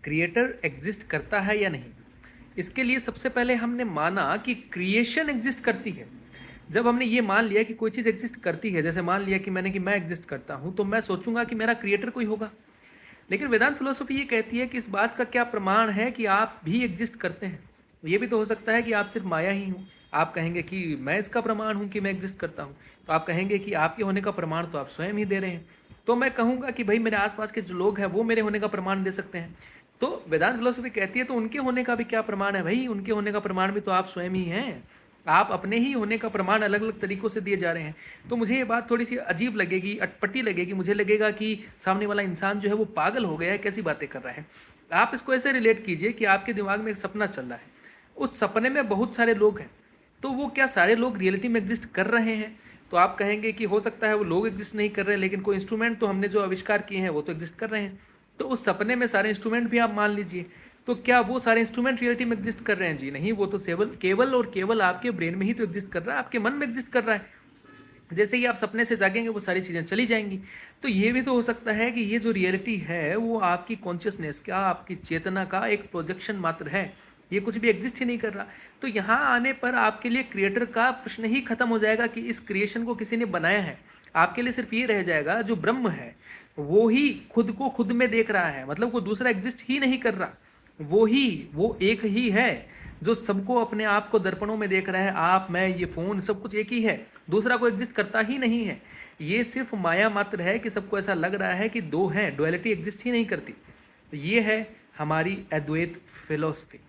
Creator exist करता है या नहीं। इसके लिए सबसे पहले हमने माना कि क्रिएशन एग्जिस्ट करती है। जब हमने ये मान लिया कि कोई चीज़ एग्जिस्ट करती है, जैसे मान लिया कि मैं एग्जिस्ट करता हूँ, तो मैं सोचूंगा कि मेरा क्रिएटर कोई होगा। लेकिन वेदांत फिलोसफी ये कहती है कि इस बात का क्या प्रमाण है कि आप भी एग्जिस्ट करते हैं। ये भी तो हो सकता है कि आप सिर्फ माया ही हो। आप कहेंगे कि मैं इसका प्रमाण हूँ कि मैं एग्जिस्ट करता हूँ, तो आप कहेंगे कि आपके होने का प्रमाण तो आप स्वयं ही दे रहे हैं। तो मैं कहूँगा कि भाई मेरे आसपास के जो लोग हैं वो मेरे होने का प्रमाण दे सकते हैं। तो वेदांत फिलोसफी कहती है तो उनके होने का भी क्या प्रमाण है भाई, उनके होने का प्रमाण भी तो आप स्वयं ही हैं। आप अपने ही होने का प्रमाण अलग अलग तरीकों से दिए जा रहे हैं। तो मुझे ये बात थोड़ी सी अजीब लगेगी, अटपटी लगेगी, मुझे लगेगा कि सामने वाला इंसान जो है वो पागल हो गया है, कैसी बातें कर रहा है। आप इसको ऐसे रिलेट कीजिए कि आपके दिमाग में एक सपना चल रहा है, उस सपने में बहुत सारे लोग हैं, तो वो क्या सारे लोग रियलिटी में एग्जिस्ट कर रहे हैं। तो आप कहेंगे कि हो सकता है वो लोग एग्जिस्ट नहीं कर रहे, लेकिन कोई इंस्ट्रूमेंट तो हमने जो आविष्कार किए हैं वो तो एग्जिस्ट कर रहे हैं। तो उस सपने में सारे इंस्ट्रूमेंट भी आप मान लीजिए, तो क्या वो सारे इंस्ट्रूमेंट रियलिटी में एग्जिस्ट कर रहे हैं? जी नहीं, वो तो केवल केवल और केवल आपके ब्रेन में ही तो एग्जिस्ट कर रहा है, आपके मन में एग्जिस्ट कर रहा है। जैसे ही आप सपने से जागेंगे वो सारी चीज़ें चली जाएंगी। तो ये भी तो हो सकता है कि ये जो रियलिटी है वो आपकी कॉन्शियसनेस का, आपकी चेतना का एक प्रोजेक्शन मात्र है, ये कुछ भी एग्जिस्ट ही नहीं कर रहा। तो यहाँ आने पर आपके लिए क्रिएटर का प्रश्न ही खत्म हो जाएगा कि इस क्रिएशन को किसी ने बनाया है। आपके लिए सिर्फ ये रह जाएगा जो ब्रह्म है वो ही खुद को खुद में देख रहा है, मतलब कोई दूसरा एग्जिस्ट ही नहीं कर रहा। वो एक ही है जो सबको अपने आप को दर्पणों में देख रहा है। आप, मैं, ये फोन, सब कुछ एक ही है, दूसरा कोई एग्जिस्ट करता ही नहीं है। ये सिर्फ माया मात्र है कि सबको ऐसा लग रहा है कि दो हैं, डुअलिटी एग्जिस्ट ही नहीं करती। ये है हमारी अद्वैत फिलोसफी।